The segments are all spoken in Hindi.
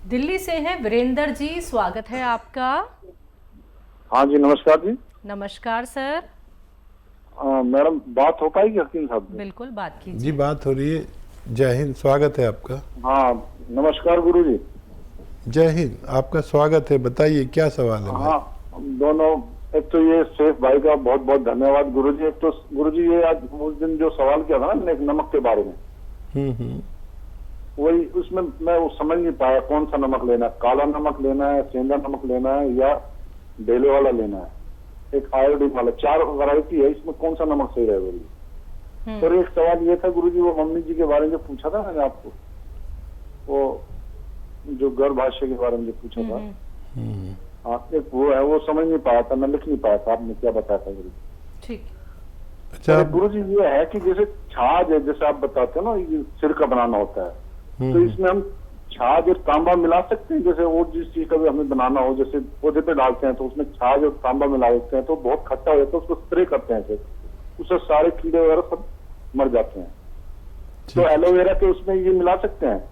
दिल्ली से हैं वीरेंद्र जी, स्वागत है आपका। हाँ जी, नमस्कार जी। नमस्कार सर। मैडम बात हो पाएगी हकीम साहब से? बिल्कुल बात कीजिए जी, बात हो रही है। जय हिंद, स्वागत है आपका। हाँ, नमस्कार गुरु जी। जय हिंद, आपका स्वागत है। बताइए क्या सवाल है भाई? हाँ, दोनों। एक तो ये शेख भाई का बहुत बहुत धन्यवाद गुरु जी। एक तो गुरु जी ये आज उस दिन जो सवाल किया था ना नमक के बारे में, वही उसमें मैं वो समझ नहीं पाया कौन सा नमक लेना है, काला नमक लेना है, सेंधा नमक लेना है या ढेले वाला लेना है, एक आयोडीन वाला, 4 वैरायटी है, इसमें कौन सा नमक सही रहेगा गुरु? और एक सवाल ये था गुरु जी, वो मम्मी जी के बारे में जो पूछा था मैंने आपको, वो जो गर्भाशय के बारे में जो पूछा था, हाँ, एक वो है, वो समझ नहीं पाया था, मैं लिख नहीं पाया था, आपने क्या बताया था गुरु? ठीक। अच्छा गुरु जी ये है कि जैसे छाछ है, जैसे आप बताते हो ना ये सिर का बनाना होता है, तो इसमें हम छाछ और तांबा मिला सकते हैं? जैसे और जिस चीज का भी हमें बनाना हो, जैसे पौधे पे डालते हैं तो उसमें छाछ और तांबा मिला देते हैं तो बहुत खट्टा हो जाता है, उसको स्प्रे करते हैं, फिर उससे सारे कीड़े वगैरह सब मर जाते हैं। तो एलोवेरा के उसमें ये मिला सकते हैं?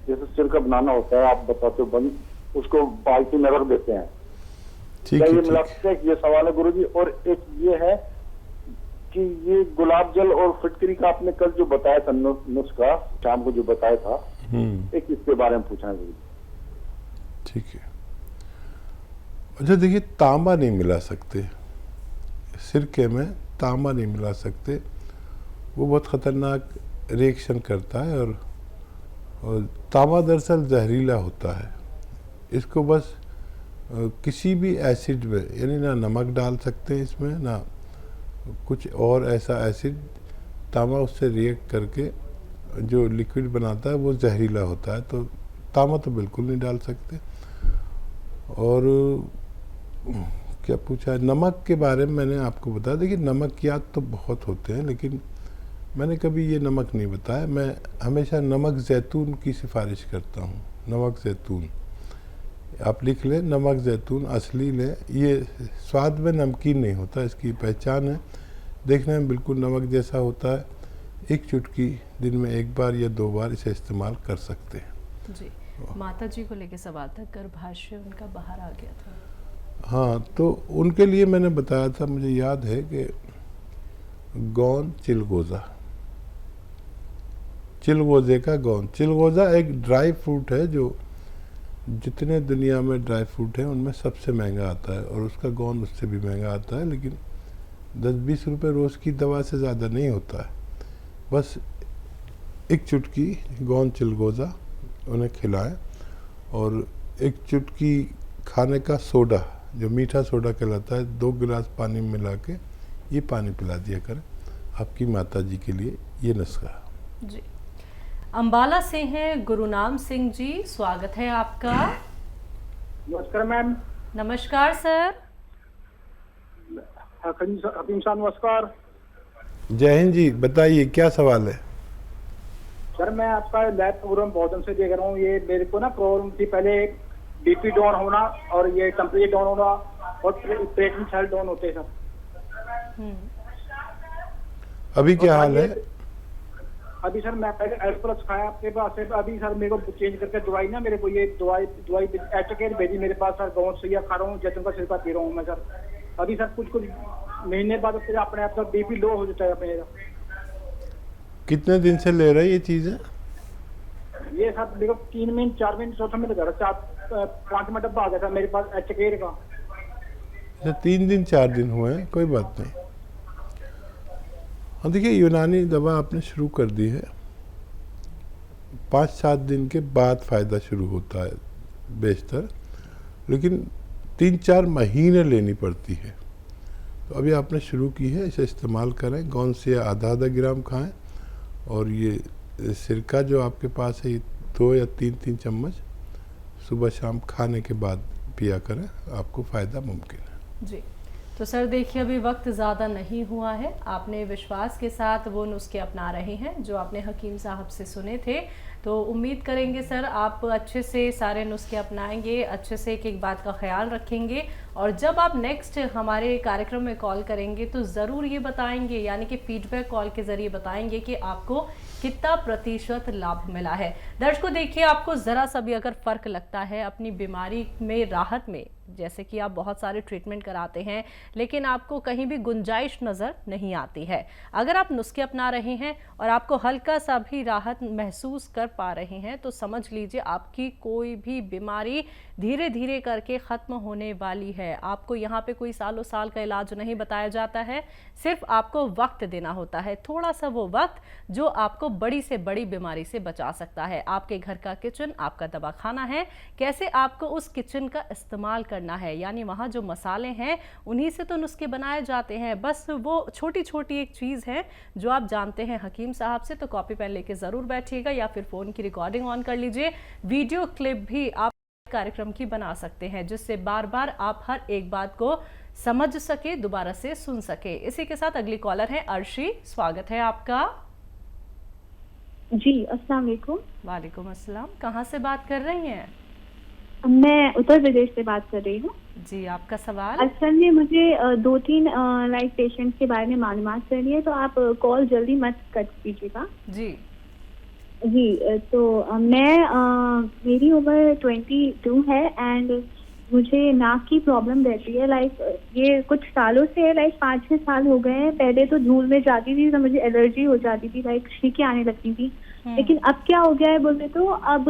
जैसे सिर का बनाना होता है, आप बताते हो, बंद उसको बाल्टी में रख देते हैं, क्या ये मिला सकते हैं? ये सवाल है गुरु जी। और एक ये है कि ये गुलाब जल और फिटकरी का आपने कल जो बताया था नुस्खा, शाम को जो बताया था, एक इसके बारे में पूछना है गुरु जी। ठीक है। अच्छा देखिए, तांबा नहीं मिला सकते सिरके में, तांबा नहीं मिला सकते, वो बहुत खतरनाक रिएक्शन करता है। और तांबा दरअसल जहरीला होता है। इसको बस किसी भी एसिड में, यानी ना नमक डाल सकते हैं इसमें, ना कुछ और ऐसा एसिड, तांबा उससे रिएक्ट करके जो लिक्विड बनाता है वो जहरीला होता है, तो तांबा तो बिल्कुल नहीं डाल सकते। और क्या पूछा है नमक के बारे में, मैंने आपको बताया। देखिए नमकियात तो बहुत होते हैं, लेकिन मैंने कभी ये नमक नहीं बताया। मैं हमेशा नमक जैतून की सिफारिश करता हूँ। नमक जैतून आप लिख लें, नमक जैतून असली लें। ये स्वाद में नमकीन नहीं होता, इसकी पहचान है, देखने में बिल्कुल नमक जैसा होता है। एक चुटकी दिन में 1 बार या 2 बार इसे इस्तेमाल कर सकते हैं। जी, माता जी को लेके सवाल था, गर्भाशय उनका बाहर आ गया था। हाँ, तो उनके लिए मैंने बताया था, मुझे याद है कि गौन चिलगोज़ा, चिलगोज़े का गौन। चिलगोज़ा एक ड्राई फ्रूट है जो जितने दुनिया में ड्राई फ्रूट हैं उनमें सबसे महंगा आता है, और उसका गौन उससे भी महंगा आता है। लेकिन 10-20 रुपये रोज़ की दवा से ज़्यादा नहीं होता है। बस एक चुटकी गौन चिलगोज़ा उन्हें खिलाएं, और एक चुटकी खाने का सोडा, जो मीठा सोडा कहलाता है, 2 गिलास पानी में मिला के ये पानी पिला दिया करें आपकी माता जी के लिए। ये नुस्खा जी। अंबाला से हैं गुरुनाम सिंह जी, स्वागत है आपका। नमस्कार मैम। नमस्कार सर। हकीम साहब नमस्कार। जय हिंद जी, बताइए क्या सवाल है? सर मैं आपका लाइव प्रोग्राम बहुत दिन से देख रहा हूँ। ये मेरे को ना प्रॉब्लम थी पहले, बीपी डाउन होना और ये टेम्परेचर डाउन होना और पेट में सेल डाउन होते सर। अभी क्या हाल है? अभी सर मैं पहले एल्प्लस खाया आपके पास से, अभी सर मेरे को चेंज करके दवाई ना, मेरे को ये दवाई एचकेर भेजी मेरे पास सर। गाँव से खा रहा हूँ, जैतून का सिरका पी रहा हूँ मैं सर। अभी सर कुछ महीने बाद फिर अपने आप का बीपी लो हो जाता है मेरा। कितने दिन से ले रहे ये चीज़ें? ये सर मेरे को 3 महीने 4 महीने चौथा महीने घर 4-5 में डब्बा आ गया था मेरे पास एचकेर का। अच्छा, 3 दिन 4 दिन हुए हैं, कोई बात नहीं। हाँ देखिए, यूनानी दवा आपने शुरू कर दी है, 5-7 दिन के बाद फ़ायदा शुरू होता है बेशतर, लेकिन 3-4 महीने लेनी पड़ती है। तो अभी आपने शुरू की है, इसे इस्तेमाल करें। गौन से आधा ग्राम खाएं, और ये सिरका जो आपके पास है, ये 2 या 3 चम्मच सुबह शाम खाने के बाद पिया करें, आपको फ़ायदा मुमकिन है। जी, तो सर देखिए अभी वक्त ज़्यादा नहीं हुआ है, आपने विश्वास के साथ वो नुस्खे अपना रहे हैं जो आपने हकीम साहब से सुने थे। तो उम्मीद करेंगे सर आप अच्छे से सारे नुस्खे अपनाएंगे, अच्छे से एक एक बात का ख्याल रखेंगे, और जब आप नेक्स्ट हमारे कार्यक्रम में कॉल करेंगे तो ज़रूर ये बताएंगे, यानी कि फीडबैक कॉल के ज़रिए बताएंगे कि आपको कितना प्रतिशत लाभ मिला है। दर्शकों देखिए, आपको ज़रा सा भी अगर फ़र्क लगता है अपनी बीमारी में राहत में, जैसे कि आप बहुत सारे ट्रीटमेंट कराते हैं लेकिन आपको कहीं भी गुंजाइश नज़र नहीं आती है, अगर आप नुस्खे अपना रहे हैं और आपको हल्का सा भी राहत महसूस कर पा रहे हैं तो समझ लीजिए आपकी कोई भी बीमारी धीरे धीरे करके ख़त्म होने वाली है। आपको यहाँ पे कोई सालों साल का इलाज नहीं बताया जाता है, सिर्फ आपको वक्त देना होता है, थोड़ा सा वो वक्त जो आपको बड़ी से बड़ी बीमारी से बचा सकता है। आपके घर का किचन आपका दवाखाना है, कैसे आपको उस किचन का इस्तेमाल करना है, यानी वहाँ जो मसाले हैं उन्हीं से तो नुस्खे बनाए जाते हैं, बस वो छोटी छोटी एक चीज़ है जो आप जानते हैं हकीम साहब से। तो कॉपी पेन लेके ज़रूर बैठिएगा या फिर फ़ोन की रिकॉर्डिंग ऑन कर लीजिए, वीडियो क्लिप भी आप कार्यक्रम की बना सकते हैं जिससे बार बार आप हर एक बात को समझ सके, दोबारा से सुन सके। इसी के साथ अगली कॉलर है अर्शी, स्वागत है आपका। जी अस्सलाम वालेकुम। वालेकुम अस्सलाम, कहाँ से बात कर रही हैं? मैं उत्तर प्रदेश से बात कर रही हूँ। जी, आपका सवाल? असल में मुझे 2-3 लाइफ पेशेंट्स के बारे में मालूमात करनी है, तो आप कॉल जल्दी मत कट कीजिएगा। जी जी, तो मेरी उम्र 22 है एंड मुझे नाक की प्रॉब्लम रहती है। लाइक ये कुछ सालों से है, लाइक 5-6 साल हो गए हैं। पहले तो धूल में जाती थी तो मुझे एलर्जी हो जाती थी, लाइक छींकें आने लगती थी। लेकिन अब क्या हो गया है बोले तो अब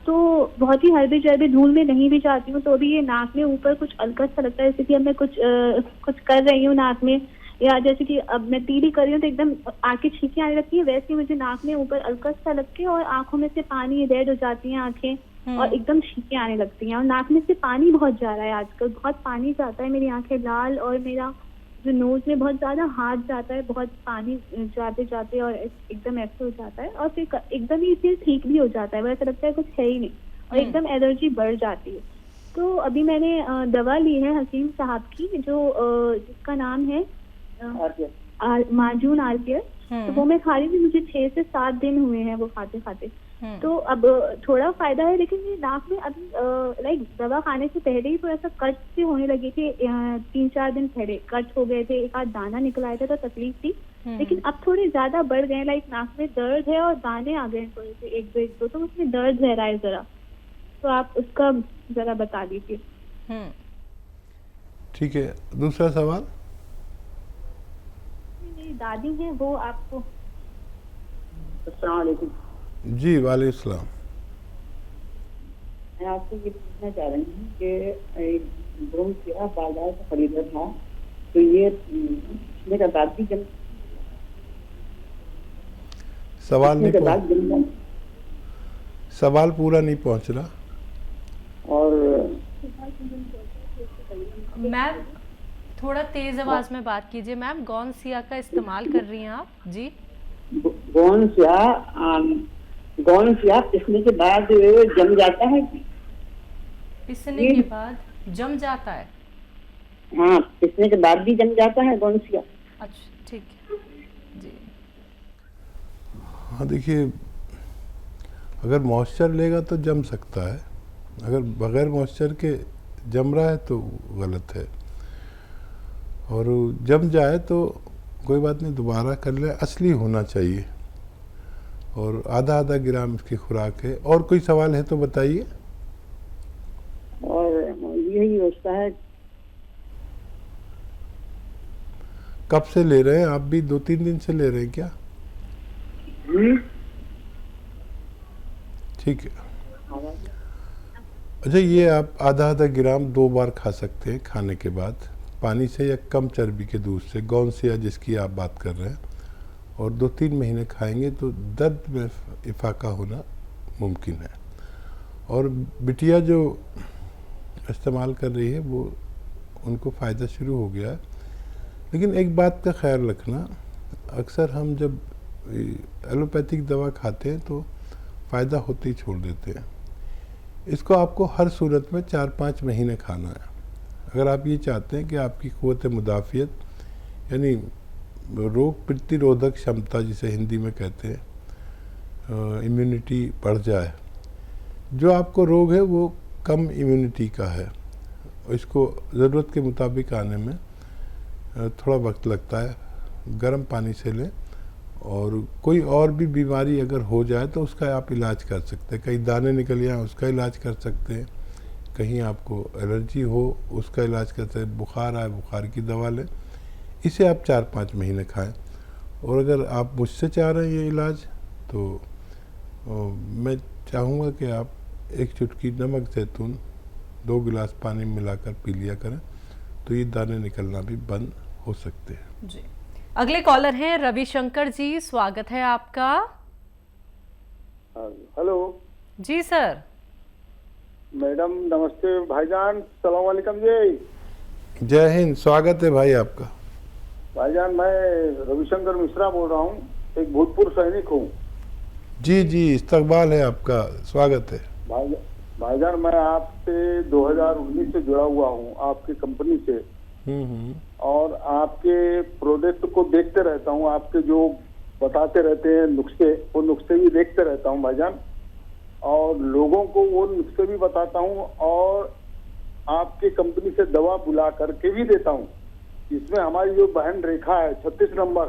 तो बहुत ही हल्दी जल्दी धूल में नहीं भी जाती हूँ तो भी ये नाक में ऊपर कुछ अलकत सा लगता है, जैसे कि अब मैं कुछ कर रही हूँ नाक में, या जैसे कि अब मैं तीली कर रही हूँ तो एकदम आंखें छींकें आने लगती है, वैसे मुझे नाक में ऊपर अलकत सा लगती है और आंखों में से पानी रेड हो जाती है आंखें और एकदम छींकें आने लगती हैं और नाक में से पानी बहुत जा रहा है आजकल, बहुत पानी जाता है, मेरी आंखें लाल और मेरा जो नोज में बहुत ज्यादा हाथ जाता है, बहुत पानी जाते जाते और एकदम ऐसे हो जाता है और फिर एकदम ही फिर ठीक भी हो जाता है, वैसा लगता है कुछ है ही नहीं और एकदम एलर्जी बढ़ जाती है। तो अभी मैंने दवा ली है हकीम साहब की जो जिसका नाम है माजून आरकेयर, तो वो मैं खा रही थी, मुझे 6 से 7 दिन हुए हैं वो खाते खाते। तो अब थोड़ा फायदा है, लेकिन ये नाक में अभी लाइक दवा खाने से पहले ही थोड़ा सा कट से होने लगी थी, 3-4 दिन पहले कट हो गए थे, एक आध दाना निकल आया था तो तकलीफ थी, लेकिन अब थोड़े ज्यादा बढ़ गए, लाइक नाक में दर्द है और दाने आ गए थोड़े से 1-2 तो उसमें दर्द रह रहा है जरा, तो आप उसका जरा बता दीजिए। ठीक है, दूसरा सवाल? मेरी दादी है वो आपको। अस्सलाम वालेकुम। जी वालेकुम सलाम। मैं आपसे ये पूछना चाह रही हूँ कि ड्रोन किया बाजार से खरीदा था, तो ये मेरा दादी जब सवाल पूरा नहीं पहुंच रहा। और मैम थोड़ा तेज आवाज में बात कीजिए। मैम गौनसिया का इस्तेमाल कर रही हैं आप? जी, गौनसिया पिसने के बाद जम जाता है? पिसने के बाद जम जाता है? हाँ, पिसने के बाद भी जम जाता है गौनसिया। अच्छा ठीक है जी। हाँ देखिए, अगर मॉइस्चर लेगा तो जम सकता है, अगर बगैर मॉइस्चर के जम रहा है तो गलत है, और जम जाए तो कोई बात नहीं, दोबारा कर ले, असली होना चाहिए, और आधा ग्राम इसकी खुराक है। और कोई सवाल है तो बताइए। और यही होता है। कब से ले रहे हैं आप? भी 2-3 दिन से ले रहे हैं क्या? ठीक है। अच्छा, ये आप आधा ग्राम 2 बार खा सकते हैं खाने के बाद, पानी से या कम चर्बी के दूध से, गौनसिया जिसकी आप बात कर रहे हैं, और 2-3 महीने खाएंगे तो दर्द में इफाका होना मुमकिन है। और बिटिया जो इस्तेमाल कर रही है वो उनको फ़ायदा शुरू हो गया है, लेकिन एक बात का ख्याल रखना, अक्सर हम जब एलोपैथिक दवा खाते हैं तो फ़ायदा होते ही छोड़ देते हैं। इसको आपको हर सूरत में 4-5 महीने खाना है। अगर आप ये चाहते हैं कि आपकी क़ुव्वत मुदाफ़ियत यानी रोग प्रतिरोधक क्षमता जिसे हिंदी में कहते हैं इम्यूनिटी बढ़ जाए। जो आपको रोग है वो कम इम्यूनिटी का है, इसको ज़रूरत के मुताबिक आने में थोड़ा वक्त लगता है। गर्म पानी से लें, और कोई और भी बीमारी अगर हो जाए तो उसका आप इलाज कर सकते हैं। कहीं दाने निकल जाए उसका इलाज कर सकते हैं, कहीं आपको एलर्जी हो उसका इलाज कर सकते हैं, बुखार आए बुखार की दवा लें। इसे आप 4-5 महीने खाएं। और अगर आप मुझसे चाह रहे हैं ये इलाज, तो मैं चाहूँगा कि आप एक चुटकी नमक जैतून 2 गिलास पानी में मिलाकर पी लिया करें, तो ये दाने निकलना भी बंद हो सकते हैं। जी, अगले कॉलर हैं रविशंकर जी, स्वागत है आपका। हेलो जी सर। मैडम, नमस्ते भाईजान, सलाम वालेकुम जी। जय हिंद, स्वागत है भाई आपका। भाईजान, मैं रविशंकर मिश्रा बोल रहा हूँ, एक भूतपूर्व सैनिक हूँ। जी जी, इस्तकबाल है आपका, स्वागत है। भाईजान, मैं आपसे 2019 से जुड़ा हुआ हूँ, आपकी कंपनी से। और आपके प्रोडक्ट को देखते रहता हूँ, आपके जो बताते रहते हैं नुस्खे, वो नुस्खे भी देखते रहता हूँ भाईजान, और लोगों को वो नुस्खे भी बताता हूँ, और आपके कंपनी से दवा बुला करके भी देता हूँ। इसमें हमारी जो बहन रेखा है 36 नंबर,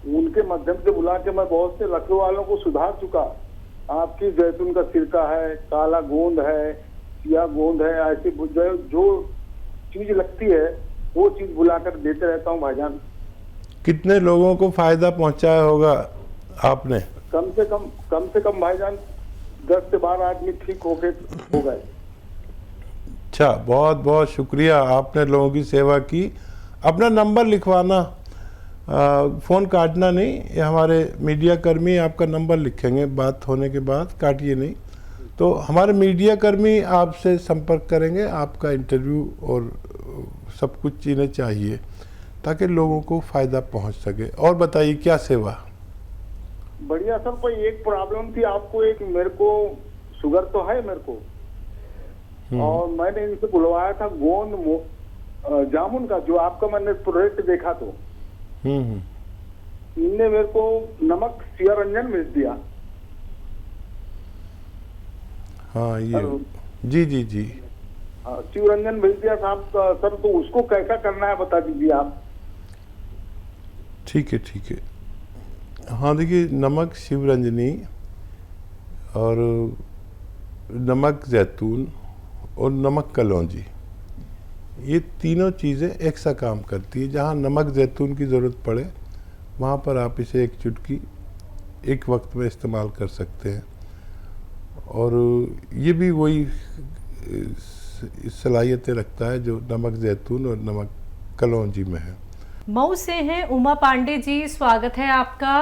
उनके माध्यम से बुला के मैं बहुत से लखनऊ वालों को सुधार चुका। आपकी जैतून का सिरका है, काला गोंद है, सिया गोंद है, ऐसी जो चीज लगती है वो चीज बुलाकर देते रहता हूँ भाईजान। कितने लोगों को फायदा पहुंचाया होगा आपने? कम से कम भाईजान 10 से 12 आदमी ठीक हो गए। अच्छा, बहुत बहुत शुक्रिया, आपने लोगों की सेवा की। अपना नंबर लिखवाना, फ़ोन काटना नहीं, ये हमारे मीडिया कर्मी आपका नंबर लिखेंगे बात होने के बाद, काटिए नहीं। तो हमारे मीडिया कर्मी आपसे संपर्क करेंगे, आपका इंटरव्यू और सब कुछ चीज़ें चाहिए ताकि लोगों को फ़ायदा पहुंच सके। और बताइए क्या सेवा? बढ़िया सर, कोई एक प्रॉब्लम थी आपको, एक मेरे को शुगर तो है मेरे को, और मैंने इनसे बुलवाया था गोंद जामुन का, जो आपका मैंने प्रोडक्ट देखा तो इनने मेरे को नमक सिया रंजन भेज दिया। हाँ, ये जी जी जी, शिव रंजन भेज दिया साहब सर, तो उसको कैसा करना है बता दीजिए आप। ठीक है ठीक है। हाँ देखिए, नमक शिवरंजनी और नमक जैतून और नमक कलौंजी, ये तीनों चीज़ें एक सा काम करती है। जहाँ नमक जैतून की ज़रूरत पड़े वहाँ पर आप इसे एक चुटकी एक वक्त में इस्तेमाल कर सकते हैं, और ये भी वही सलाहियतें रखता है जो नमक जैतून और नमक कलौंजी में है। मऊ से हैं उमा पांडे जी, स्वागत है आपका।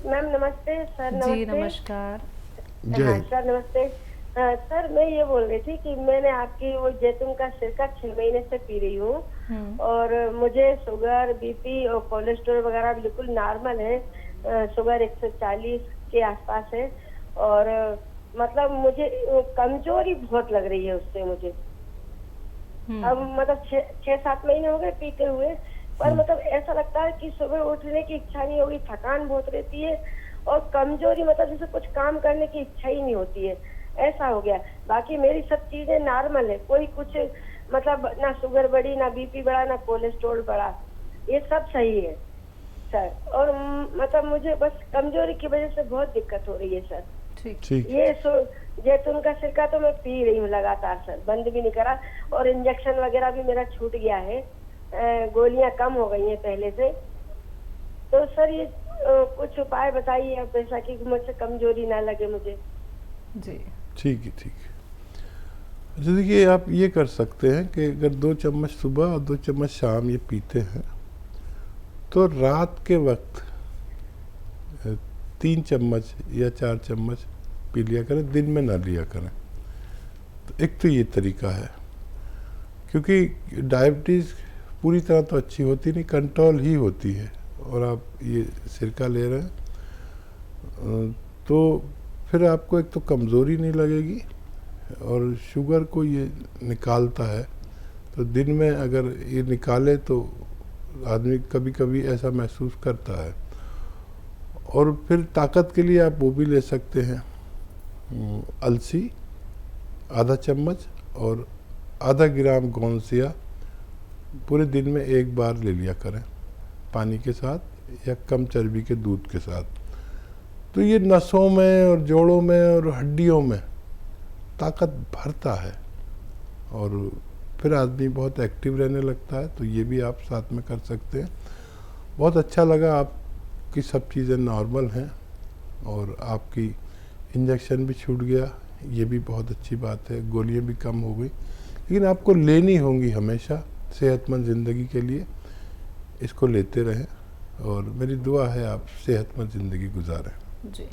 मैम नमस्ते। सर नमस्ते। जी नमस्कार। हाँ सर नमस्ते। सर मैं ये बोल रही थी कि मैंने आपकी वो जैतून का सिरका 6 महीने से पी रही हूँ, और मुझे शुगर, बीपी और कोलेस्ट्रॉल वगैरह बिल्कुल नॉर्मल है। शुगर 140 के आसपास है, और मतलब मुझे कमजोरी बहुत लग रही है उससे मुझे। अब मतलब 6-7 महीने हो गए पीते हुए, पर मतलब ऐसा लगता है कि सुबह उठने की इच्छा नहीं होगी, थकान बहुत रहती है, और कमजोरी मतलब जैसे कुछ काम करने की इच्छा ही नहीं होती है, ऐसा हो गया। बाकी मेरी सब चीजें नॉर्मल है, कोई कुछ मतलब ना शुगर बढ़ी, ना बीपी बढ़ा, ना कोलेस्ट्रॉल बढ़ा, ये सब सही है सर। और मतलब मुझे बस कमजोरी की वजह से बहुत दिक्कत हो रही है सर। ठीक। ये जैतून का सिरका तो मैं पी रही हूँ लगातार सर, बंद भी नहीं करा, और इंजेक्शन वगैरह भी मेरा छूट गया है, गोलियां कम हो गई हैं पहले से। तो सर ये कुछ उपाय बताइए आप, ऐसा कि मुझसे कमजोरी ना लगे मुझे। जी ठीक है ठीक है। अच्छा देखिए, आप ये कर सकते हैं कि अगर 2 चम्मच सुबह और 2 चम्मच शाम ये पीते हैं, तो रात के वक्त 3 चम्मच या 4 चम्मच पी लिया करें, दिन में ना लिया करें। तो एक तो ये तरीका है, क्योंकि डायबिटीज़ पूरी तरह तो अच्छी होती नहीं, कंट्रोल ही होती है, और आप ये सिरका ले रहे हैं तो फिर आपको एक तो कमज़ोरी नहीं लगेगी, और शुगर को ये निकालता है। तो दिन में अगर ये निकाले तो आदमी कभी कभी ऐसा महसूस करता है। और फिर ताकत के लिए आप वो भी ले सकते हैं, अलसी आधा चम्मच और आधा ग्राम गोंसिया पूरे दिन में एक बार ले लिया करें पानी के साथ या कम चर्बी के दूध के साथ। तो ये नसों में और जोड़ों में और हड्डियों में ताकत भरता है और फिर आदमी बहुत एक्टिव रहने लगता है। तो ये भी आप साथ में कर सकते हैं। बहुत अच्छा लगा, आपकी सब चीज़ें नॉर्मल हैं और आपकी इंजेक्शन भी छूट गया, ये भी बहुत अच्छी बात है। गोलियां भी कम हो गई, लेकिन आपको लेनी होंगी हमेशा सेहतमंद ज़िंदगी के लिए। इसको लेते रहें और मेरी दुआ है आप सेहतमंद ज़िंदगी गुजारें। जी।